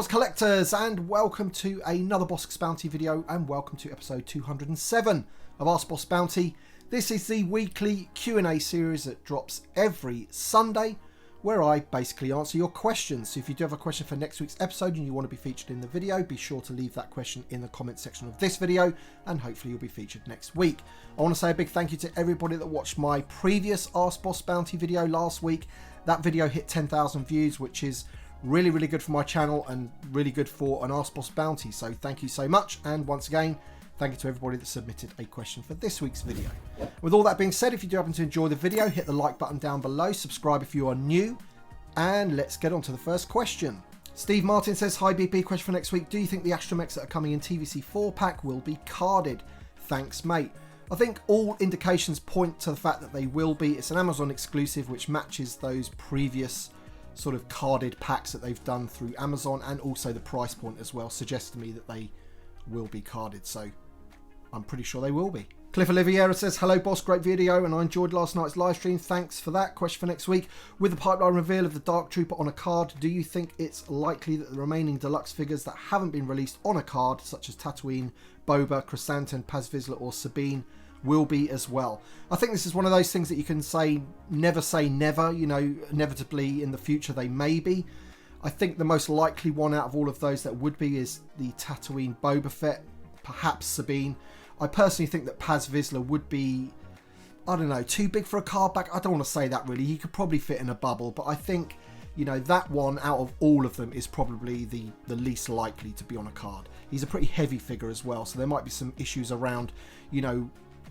Greetings collectors, and welcome to another Bossk Bounty video, and welcome to episode 207 of Bossk Bounty. This is the weekly Q&A series that drops every Sunday, where I basically answer your questions. So if you do have a question for next week's episode and you want to be featured in the video, be sure to leave that question in the comment section of this video, and hopefully you'll be featured next week. I want to say a big thank you to everybody that watched my previous Bossk Bounty video last week. That video hit 10,000 views, which is really good for my channel and really good for an Bossk Bounty. So thank you so much, and once again, thank you to everybody that submitted a question for this week's video. With all that being said, if you do happen to enjoy the video, hit the like button down below, subscribe if you are new, and let's get on to the first question. Steve Martin says, hi BP, question for next week. Do you think the Astromechs that are coming in TVC 4-pack will be carded? Thanks mate. I think all indications point to the fact that they will be. It's an Amazon exclusive which matches those previous sort of carded packs that they've done through Amazon, and also the price point as well suggests to me that they will be carded, so I'm pretty sure they will be. Cliff Oliveira says, hello boss, great video and I enjoyed last night's live stream, thanks for that. Question for next week, with the pipeline reveal of the Dark Trooper on a card, do you think it's likely that the remaining deluxe figures that haven't been released on a card, such as Tatooine, Boba, Chrysanthemum, Paz Vizsla or Sabine, will be as well? I think this is one of those things that you can say never, you know, inevitably in the future they may be. I think the most likely one out of all of those that would be is the Tatooine Boba Fett, perhaps Sabine. I personally think that Paz Vizsla would be, I don't know, too big for a card back. I don't want to say that really, he could probably fit in a bubble, but I think, you know, that one out of all of them is probably the least likely to be on a card. He's a pretty heavy figure as well, so there might be some issues around, you know,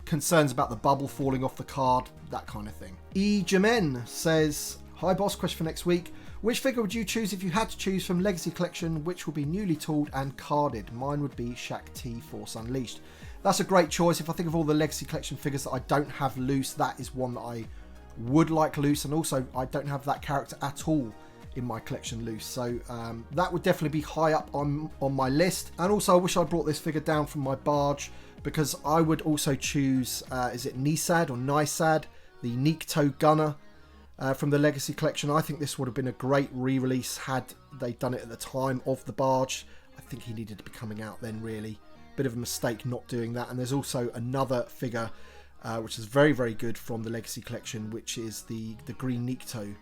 concerns about the bubble falling off the card, that kind of thing. E. Jamen says, hi boss, question for next week. Which figure would you choose if you had to choose from Legacy Collection, which will be newly tooled and carded? Mine would be Shaak Ti Force Unleashed. That's a great choice. If I think of all the Legacy Collection figures that I don't have loose, that is one that I would like loose, and also I don't have that character at all in my collection loose, so that would definitely be high up on my list. And also I wish I brought this figure down from my barge, because I would also choose, is it Nisad or Nisad, the Nikto Gunner from the Legacy Collection. I think this would have been a great re-release had they done it at the time of the barge. I think he needed to be coming out then, really. Bit of a mistake not doing that. And there's also another figure which is very good from the Legacy Collection, which is the Green Nikto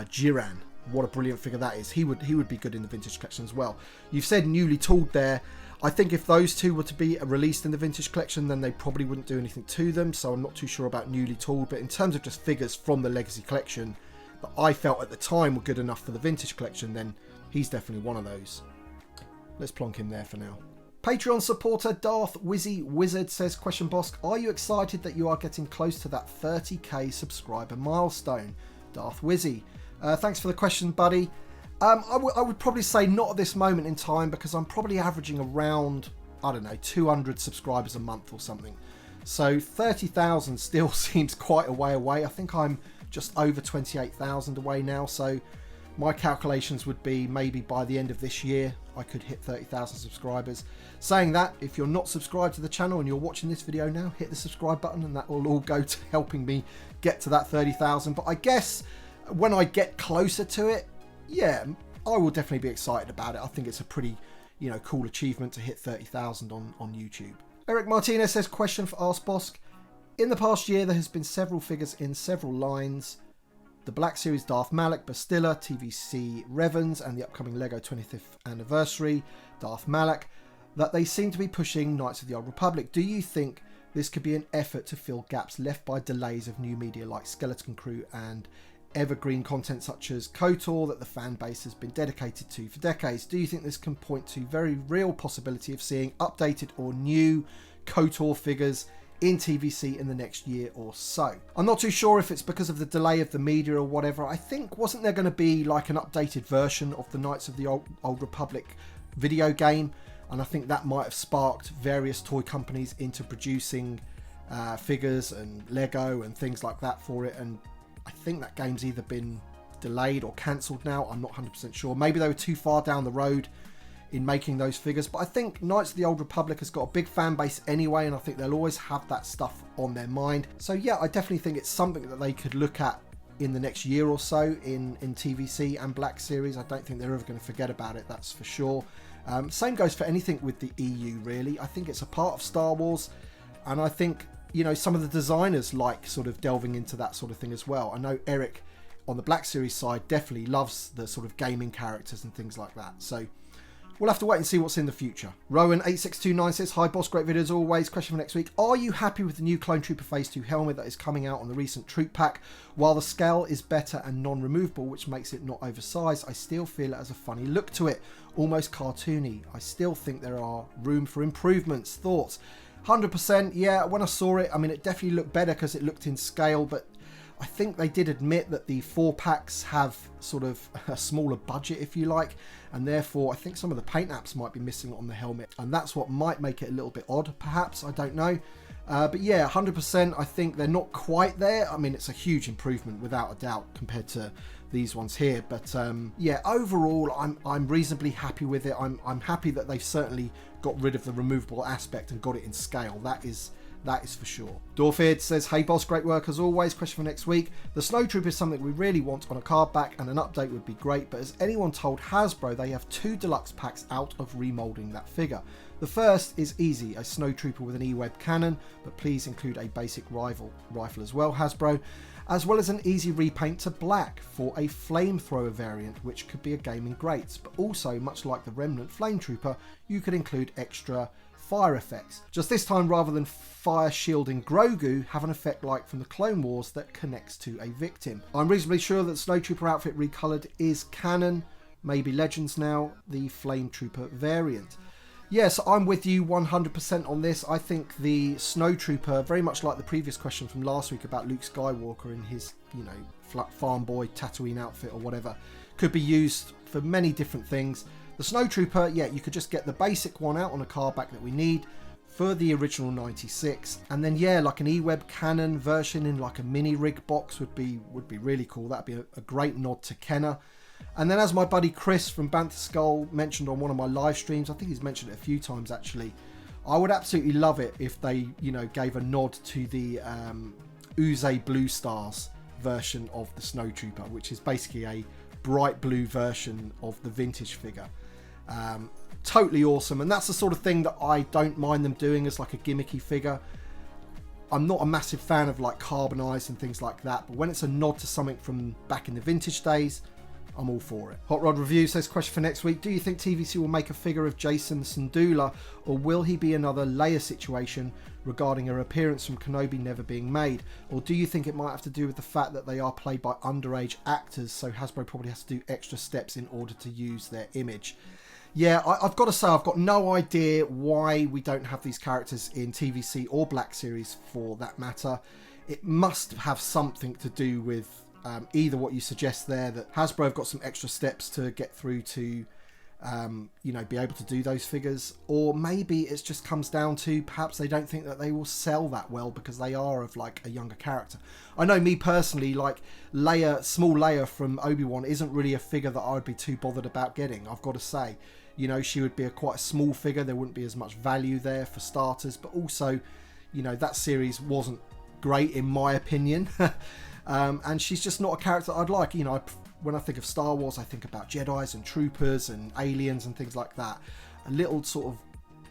Jiran. What a brilliant figure that is. He would be good in the Vintage Collection as well. You've said newly tooled there. I think if those two were to be released in the Vintage Collection, then they probably wouldn't do anything to them, so I'm not too sure about newly tooled. But in terms of just figures from the Legacy Collection that I felt at the time were good enough for the Vintage Collection, then he's definitely one of those. Let's plonk him there for now. Patreon supporter Darth Wizzy Wizard says, question Bossk, are you excited that you are getting close to that 30k subscriber milestone? Darth Wizzy. Thanks for the question, buddy. I would probably say not at this moment in time, because I'm probably averaging around, I don't know, 200 subscribers a month or something. So 30,000 still seems quite a way away. I think I'm just over 28,000 away now. So my calculations would be maybe by the end of this year, I could hit 30,000 subscribers. Saying that, if you're not subscribed to the channel and you're watching this video now, hit the subscribe button and that will all go to helping me get to that 30,000. But I guess when I get closer to it, yeah, I will definitely be excited about it. I think it's a pretty, you know, cool achievement to hit 30,000 on YouTube. Eric Martinez says, question for Ask Bossk. In the past year, there has been several figures in several lines. The Black Series Darth Malak, Bastilla, TVC Revans, and the upcoming LEGO 25th anniversary Darth Malak, that they seem to be pushing Knights of the Old Republic. Do you think this could be an effort to fill gaps left by delays of new media like Skeleton Crew and evergreen content such as KOTOR that the fan base has been dedicated to for decades? Do you think this can point to very real possibility of seeing updated or new KOTOR figures in TVC in the next year or so? I'm not too sure if it's because of the delay of the media or whatever. I think, wasn't there going to be like an updated version of the Knights of the Old Republic video game? And I think that might have sparked various toy companies into producing figures and Lego and things like that for it. And I think that game's either been delayed or cancelled now. I'm not 100% sure. Maybe they were too far down the road in making those figures. But I think Knights of the Old Republic has got a big fan base anyway, and I think they'll always have that stuff on their mind. So yeah, I definitely think it's something that they could look at in the next year or so in TVC and Black Series. I don't think they're ever going to forget about it, that's for sure. Same goes for anything with the EU, really. I think it's a part of Star Wars, and I think, you know, some of the designers like sort of delving into that sort of thing as well. I know Eric on the Black Series side definitely loves the sort of gaming characters and things like that. So we'll have to wait and see what's in the future. Rowan8629 says, hi Boss, great video as always. Question for next week. Are you happy with the new Clone Trooper Phase 2 helmet that is coming out on the recent troop pack? While the scale is better and non-removable, which makes it not oversized, I still feel it has a funny look to it. Almost cartoony. I still think there are room for improvements. Thoughts? 100%, yeah, when I saw it, I mean, it definitely looked better because it looked in scale, but I think they did admit that the 4 packs have sort of a smaller budget, if you like, and therefore I think some of the paint apps might be missing on the helmet, and that's what might make it a little bit odd, perhaps, I don't know. But yeah, 100%, I think they're not quite there. I mean, it's a huge improvement without a doubt compared to these ones here, but yeah, overall I'm reasonably happy with it. I'm happy that they've certainly got rid of the removable aspect and got it in scale. That is for sure. Dorfid says, hey boss, great work as always. Question for next week. The Snowtrooper is something we really want on a card back, and an update would be great, but has anyone told Hasbro they have 2 deluxe packs out of remoulding that figure? The first is easy, a Snowtrooper with an E-Web cannon, but please include a basic rifle as well, Hasbro, as well as an easy repaint to black for a flamethrower variant, which could be a gaming greats, but also, much like the Remnant Flame Trooper, you could include extra fire effects. Just this time, rather than fire shielding Grogu, have an effect like from the Clone Wars that connects to a victim. I'm reasonably sure that the Snowtrooper outfit recolored is canon, maybe Legends now, the Flame Trooper variant. Yes, I'm with you 100% on this. I think the Snowtrooper, very much like the previous question from last week about Luke Skywalker in his, you know, farm boy Tatooine outfit or whatever, could be used for many different things. The Snowtrooper, yeah, you could just get the basic one out on a card back that we need for the original 96, and then yeah, like an E-Web cannon version in like a mini rig box would be really cool. That'd be a great nod to Kenner. And then, as my buddy Chris from Banter Skull mentioned on one of my live streams, I think he's mentioned it a few times actually, I would absolutely love it if they, you know, gave a nod to the Uze Blue Stars version of the Snowtrooper, which is basically a bright blue version of the vintage figure. Totally awesome, and that's the sort of thing that I don't mind them doing as like a gimmicky figure. I'm not a massive fan of like carbonized and things like that, but when it's a nod to something from back in the vintage days, I'm all for it. Hot Rod Review says, question for next week. Do you think TVC will make a figure of Jason Syndulla, or will he be another Leia situation regarding her appearance from Kenobi never being made? Or do you think it might have to do with the fact that they are played by underage actors, so Hasbro probably has to do extra steps in order to use their image? Yeah, I've got to say, I've got no idea why we don't have these characters in TVC or Black Series for that matter. It must have something to do with either what you suggest there, that Hasbro have got some extra steps to get through to, you know, be able to do those figures, or maybe it just comes down to perhaps they don't think that they will sell that well because they are of like a younger character. I know me personally, like Leia, small Leia from Obi-Wan isn't really a figure that I would be too bothered about getting, I've got to say. You know, she would be quite a small figure, there wouldn't be as much value there for starters, but also, you know, that series wasn't great in my opinion. And she's just not a character I'd like. You know, when I think of Star Wars, I think about Jedis and troopers and aliens and things like that. A little sort of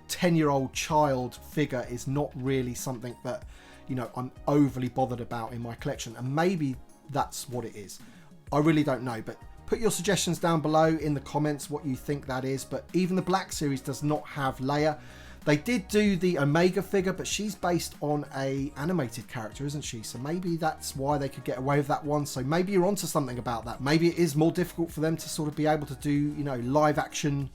10-year-old child figure is not really something that, you know, I'm overly bothered about in my collection. And maybe that's what it is. I really don't know. But put your suggestions down below in the comments what you think that is. But even the Black Series does not have Leia. They did do the Omega figure, but she's based on a animated character, isn't she? So maybe that's why they could get away with that one. So maybe you're onto something about that. Maybe it is more difficult for them to sort of be able to do, you know, live action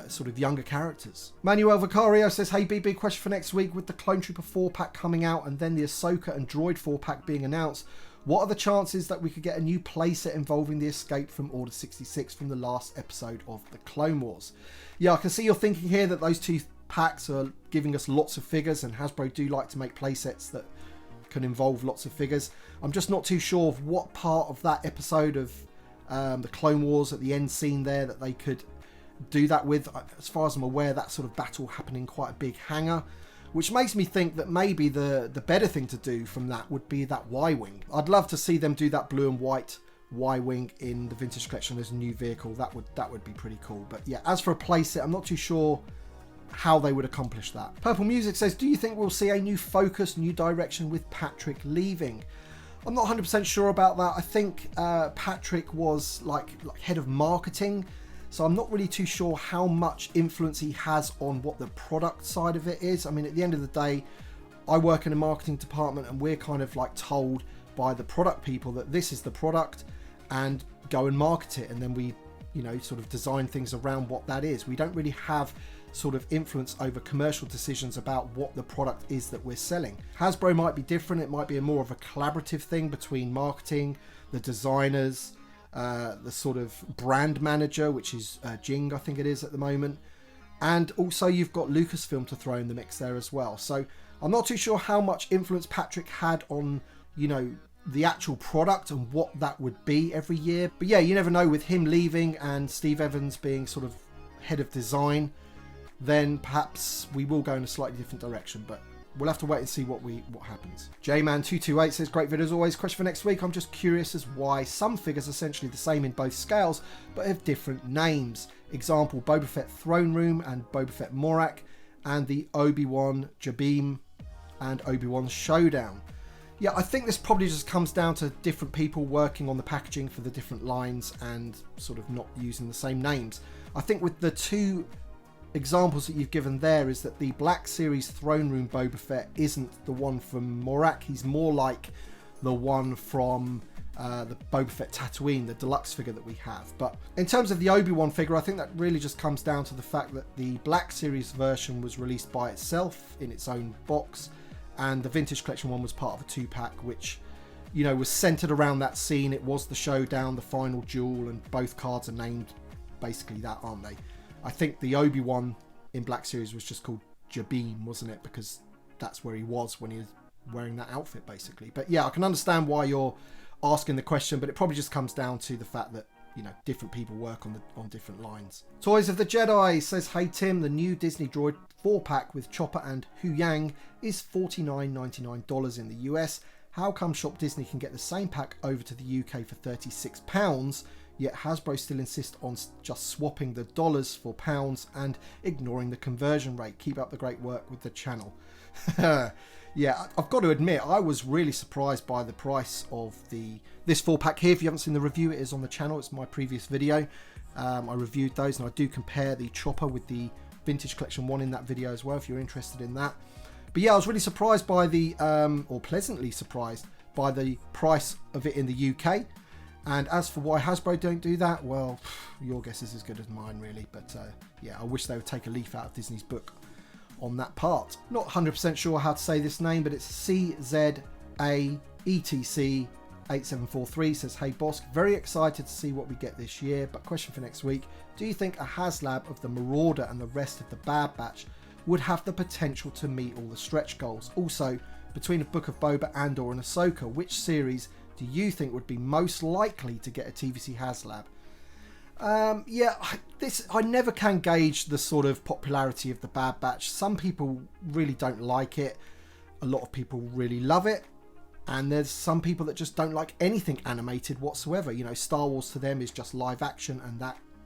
sort of younger characters. Manuel Vicario says, hey BB, question for next week. With the Clone Trooper 4-pack coming out and then the Ahsoka and Droid 4-pack being announced, what are the chances that we could get a new playset involving the escape from Order 66 from the last episode of the Clone Wars? Yeah, I can see you're thinking here that those two packs are giving us lots of figures, and Hasbro do like to make playsets that can involve lots of figures. I'm just not too sure of what part of that episode of the Clone Wars at the end scene there that they could do that with. As far as I'm aware, that sort of battle happened in quite a big hangar, which makes me think that maybe the better thing to do from that would be that Y-Wing. I'd love to see them do that blue and white Y-Wing in the Vintage Collection as a new vehicle. That would be pretty cool. But yeah, as for a playset, I'm not too sure how they would accomplish that. Purple Music says, do you think we'll see a new focus, new direction with Patrick leaving? I'm not 100% sure about that. I think Patrick was like head of marketing, so I'm not really too sure how much influence he has on what the product side of it is. I mean, at the end of the day, I work in a marketing department and we're kind of like told by the product people that this is the product and go and market it, and then we, you know, sort of design things around what that is. We don't really have sort of influence over commercial decisions about what the product is that we're selling. Hasbro might be different. It might be more of a collaborative thing between marketing, the designers, the sort of brand manager, which is Jing, I think it is at the moment, and also you've got Lucasfilm to throw in the mix there as well. So I'm not too sure how much influence Patrick had on, you know, the actual product and what that would be every year. But yeah, you never know, with him leaving and Steve Evans being sort of head of design, then perhaps we will go in a slightly different direction, but we'll have to wait and see what happens. Jman228 says, great video as always. Question for next week. I'm just curious as why some figures are essentially the same in both scales, but have different names. Example, Boba Fett Throne Room and Boba Fett Morak, and the Obi-Wan Jabeam and Obi-Wan Showdown. Yeah, I think this probably just comes down to different people working on the packaging for the different lines and sort of not using the same names. I think with the two examples that you've given there is that the Black Series Throne Room Boba Fett isn't the one from Morak. He's more like the one from the Boba Fett Tatooine, the deluxe figure that we have. But in terms of the Obi-Wan figure, I think that really just comes down to the fact that the Black Series version was released by itself in its own box, and the Vintage Collection one was part of a 2-pack, which, you know, was centered around that scene. It was the showdown, the final duel, and both cards are named basically that, aren't they? I think the Obi-Wan in Black Series was just called Jabeam, wasn't it? Because that's where he was when he was wearing that outfit, basically. But yeah, I can understand why you're asking the question, but it probably just comes down to the fact that, you know, different people work on different lines. Toys of the Jedi says, hey Tim, the new Disney Droid 4-pack with Chopper and Hu Yang is $49.99 in the US. How come Shop Disney can get the same pack over to the UK for £36, yet Hasbro still insists on just swapping the dollars for pounds and ignoring the conversion rate? Keep up the great work with the channel. Yeah, I've got to admit, I was really surprised by the price of this 4-pack here. If you haven't seen the review, it is on the channel. It's my previous video. I reviewed those, and I do compare the Chopper with the Vintage Collection one in that video as well, if you're interested in that. But yeah, I was really surprised by the, or pleasantly surprised by the price of it in the UK. And as for why Hasbro don't do that, well, your guess is as good as mine, really. But yeah, I wish they would take a leaf out of Disney's book on that part. Not 100% sure how to say this name, but it's CZAETC8743 says, hey Bossk, very excited to see what we get this year, but question for next week, do you think a Haslab of the Marauder and the rest of the Bad Batch would have the potential to meet all the stretch goals? Also, between a Book of Boba Andor and Ahsoka, which series do you think would be most likely to get a TVC Haslab? Yeah, I never can gauge the sort of popularity of the Bad Batch. Some people really don't like it. A lot of people really love it. And there's some people that just don't like anything animated whatsoever. You know, Star Wars to them is just live action,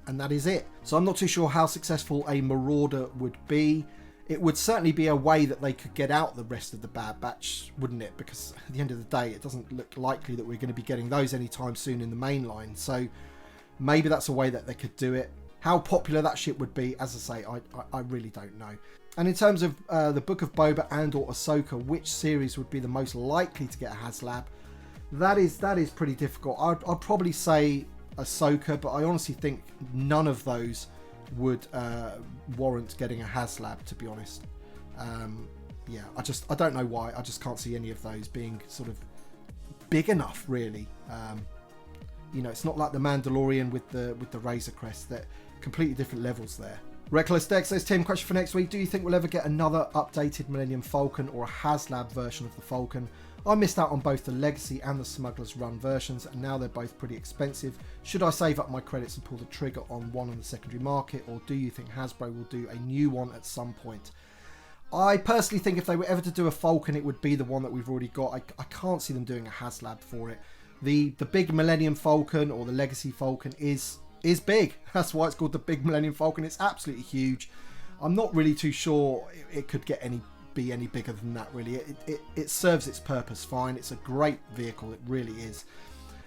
and that is it. So I'm not too sure how successful a Marauder would be. It would certainly be a way that they could get out the rest of the Bad Batch, wouldn't it? Because at the end of the day, it doesn't look likely that we're going to be getting those anytime soon in the main line. So maybe that's a way that they could do it. How popular that ship would be, as I say, I really don't know. And in terms of the Book of Boba and or Ahsoka, which series would be the most likely to get a Haslab? That is pretty difficult. I'd probably say Ahsoka, but I honestly think none of those would warrant getting a Haslab, to be honest. Yeah, I don't know why. I just can't see any of those being sort of big enough, really. You know, it's not like the Mandalorian with the Razor Crest. They're completely different levels there. Reckless Deck says, Tim, question for next week. Do you think we'll ever get another updated Millennium Falcon or a Haslab version of the Falcon? I missed out on both the Legacy and the Smuggler's Run versions, and now they're both pretty expensive. Should I save up my credits and pull the trigger on one on the secondary market, or do you think Hasbro will do a new one at some point? I personally think if they were ever to do a Falcon, it would be the one that we've already got. I can't see them doing a Haslab for it. The big Millennium Falcon or the Legacy Falcon is big. That's why it's called the big Millennium Falcon. It's absolutely huge. I'm not really too sure it could be any bigger than that, really. It serves its purpose fine. It's a great vehicle. It really is.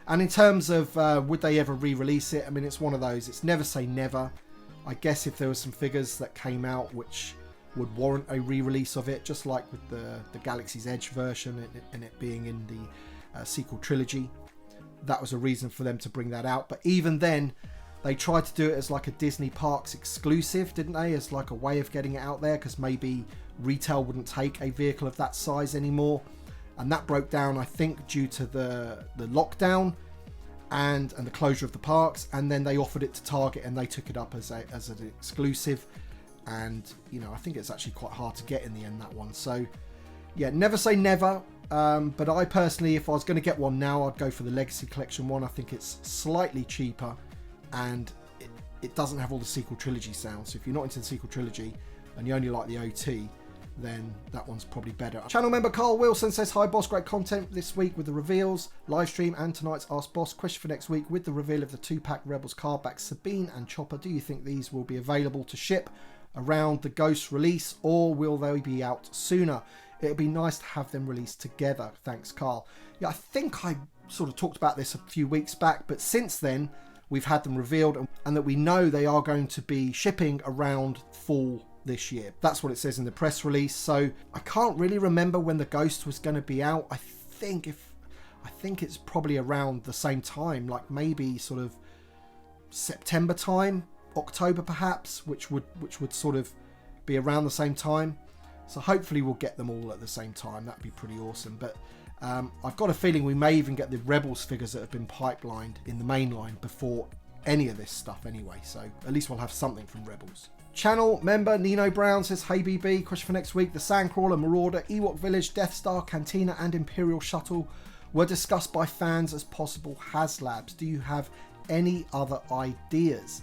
And in terms of would they ever re-release it, I mean, it's one of those. It's never say never. I guess if there were some figures that came out which would warrant a re-release of it, just like with the Galaxy's Edge version and it being in the sequel trilogy, that was a reason for them to bring that out. But even then, they tried to do it as like a Disney Parks exclusive, didn't they? As like a way of getting it out there, because maybe retail wouldn't take a vehicle of that size anymore. And that broke down, I think, due to the lockdown and the closure of the parks. And then they offered it to Target and they took it up as an exclusive. And, you know, I think it's actually quite hard to get in the end, that one. So, yeah, never say never. But I personally, if I was going to get one now, I'd go for the Legacy Collection one. I think it's slightly cheaper and it doesn't have all the sequel trilogy sounds. So if you're not into the sequel trilogy and you only like the OT, then that one's probably better. Channel member Carl Wilson says, hi Boss, great content this week with the reveals, live stream and tonight's Ask Boss. Question for next week, with the reveal of the 2-pack Rebels card backs, Sabine and Chopper, do you think these will be available to ship around the Ghost release, or will they be out sooner? It'd be nice to have them released together. Thanks, Carl. Yeah, I think I sort of talked about this a few weeks back, but since then we've had them revealed and that we know they are going to be shipping around fall this year. That's what it says in the press release. So I can't really remember when the Ghost was going to be out. I think it's probably around the same time, like maybe sort of September time, October perhaps, which would sort of be around the same time. So hopefully we'll get them all at the same time. That'd be pretty awesome. But I've got a feeling we may even get the Rebels figures that have been pipelined in the main line before any of this stuff anyway. So at least we'll have something from Rebels. Channel member Nino Brown says, hey BB, question for next week. The Sandcrawler, Marauder, Ewok Village, Death Star, Cantina and Imperial Shuttle were discussed by fans as possible Haslabs. Do you have any other ideas?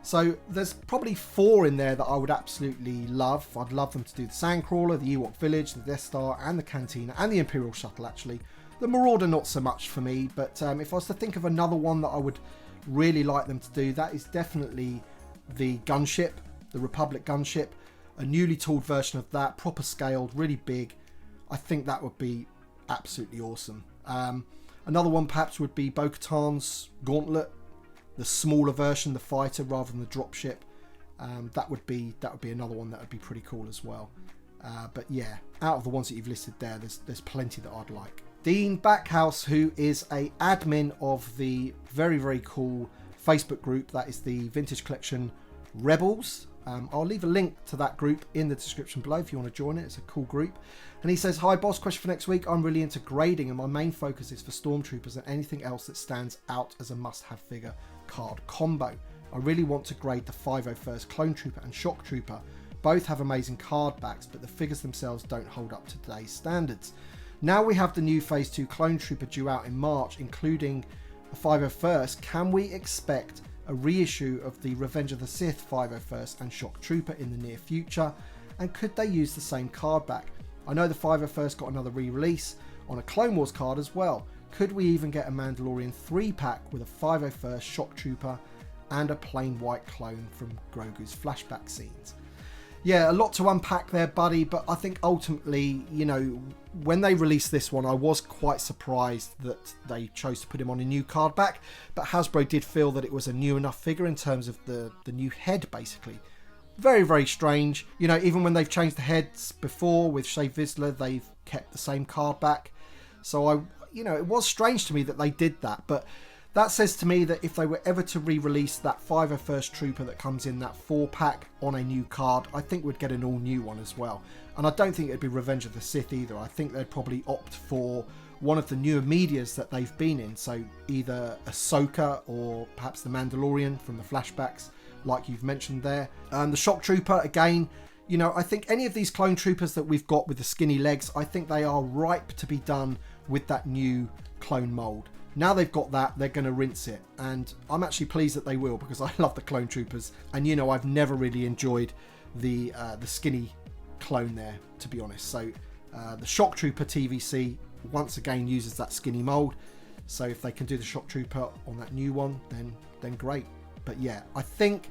So there's probably 4 in there that I would absolutely love. I'd love them to do the Sandcrawler, the Ewok Village, the Death Star and the Cantina and the Imperial Shuttle actually. The Marauder not so much for me, but if I was to think of another one that I would really like them to do, that is definitely the gunship, the Republic gunship, a newly tooled version of that, proper scaled, really big. I think that would be absolutely awesome. Another one perhaps would be Bo-Katan's Gauntlet, the smaller version, the fighter rather than the dropship. That would be another one that would be pretty cool as well. But yeah, out of the ones that you've listed there, there's plenty that I'd like. Dean Backhouse, who is a admin of the very, very cool Facebook group that is the Vintage Collection Rebels. I'll leave a link to that group in the description below if you want to join it. It's a cool group. And he says, hi Boss, question for next week. I'm really into grading and my main focus is for Stormtroopers and anything else that stands out as a must-have figure card combo. I really want to grade the 501st Clone Trooper and Shock Trooper. Both have amazing card backs, but the figures themselves don't hold up to today's standards. Now we have the new Phase 2 Clone Trooper due out in March, including a 501st. Can we expect a reissue of the Revenge of the Sith 501st and Shock Trooper in the near future? And could they use the same card back? I know the 501st got another re-release on a Clone Wars card as well. Could we even get a Mandalorian 3-pack with a 501st Shock Trooper and a plain white clone from Grogu's flashback scenes? Yeah, a lot to unpack there, buddy, but I think ultimately, you know, when they released this one, I was quite surprised that they chose to put him on a new card back, but Hasbro did feel that it was a new enough figure in terms of the new head, basically. Very, very strange. You know, even when they've changed the heads before with Shae Vizsla, they've kept the same card back. So, you know, it was strange to me that they did that, but that says to me that if they were ever to re-release that 501st Trooper that comes in that 4-pack on a new card, I think we'd get an all-new one as well. And I don't think it'd be Revenge of the Sith either. I think they'd probably opt for one of the newer medias that they've been in. So either Ahsoka or perhaps the Mandalorian from the flashbacks, like you've mentioned there. The Shock Trooper, again, you know, I think any of these clone troopers that we've got with the skinny legs, I think they are ripe to be done with that new clone mold. Now they've got that, they're going to rinse it. And I'm actually pleased that they will, because I love the clone troopers. And, you know, I've never really enjoyed the skinny clone there, to be honest. So the Shock Trooper TVC once again uses that skinny mold. So if they can do the Shock Trooper on that new one, then great. But yeah, I think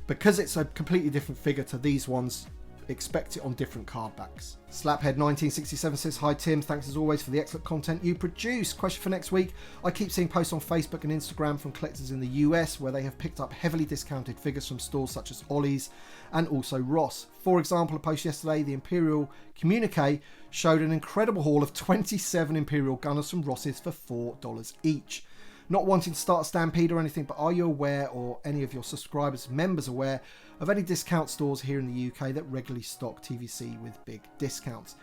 because it's a completely different figure to these ones, expect it on different card backs. Slaphead1967 says, hi Tim, thanks as always for the excellent content you produce. Question for next week. I keep seeing posts on Facebook and Instagram from collectors in the US where they have picked up heavily discounted figures from stores such as Ollie's and also Ross. For example, a post yesterday, the Imperial Communique showed an incredible haul of 27 Imperial Gunners from Ross's for $4 each. Not wanting to start a stampede or anything, but are you aware, or any of your subscribers, members aware, of any discount stores here in the UK that regularly stock TVC with big discounts?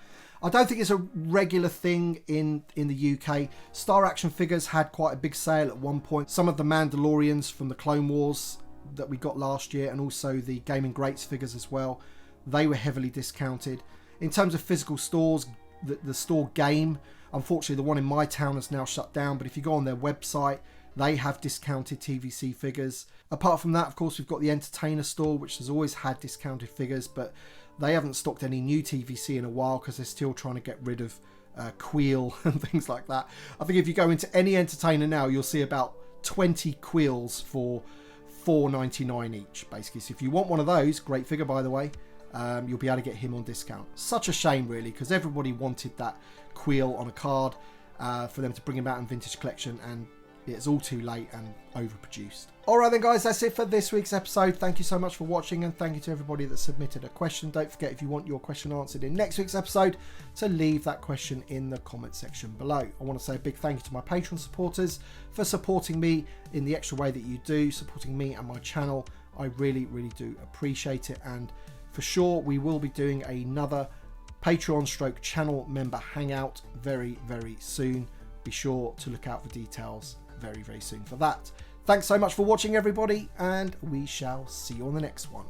I don't think it's a regular thing in the UK. Star Action Figures had quite a big sale at one point. Some of the Mandalorians from the Clone Wars that we got last year, and also the Gaming Greats figures as well, they were heavily discounted. In terms of physical stores, the store Game, unfortunately the one in my town has now shut down, but if you go on their website, they have discounted TVC figures. Apart from that, of course, we've got the Entertainer store, which has always had discounted figures, but they haven't stocked any new TVC in a while because they're still trying to get rid of Queel and things like that. I think if you go into any Entertainer now, you'll see about 20 Queels for $4.99 each, basically. So if you want one of those, great figure by the way, you'll be able to get him on discount. Such a shame really, because everybody wanted that Queel on a card for them to bring him out in Vintage Collection, and it's all too late and overproduced. Alright then guys, that's it for this week's episode. Thank you so much for watching, and thank you to everybody that submitted a question. Don't forget, if you want your question answered in next week's episode, to leave that question in the comment section below. I want to say a big thank you to my Patreon supporters for supporting me in the extra way that you do, supporting me and my channel. I really do appreciate it, and for sure we will be doing another Patreon / channel member hangout very soon. Be sure to look out for details very soon for that. Thanks so much for watching everybody, and we shall see you on the next one.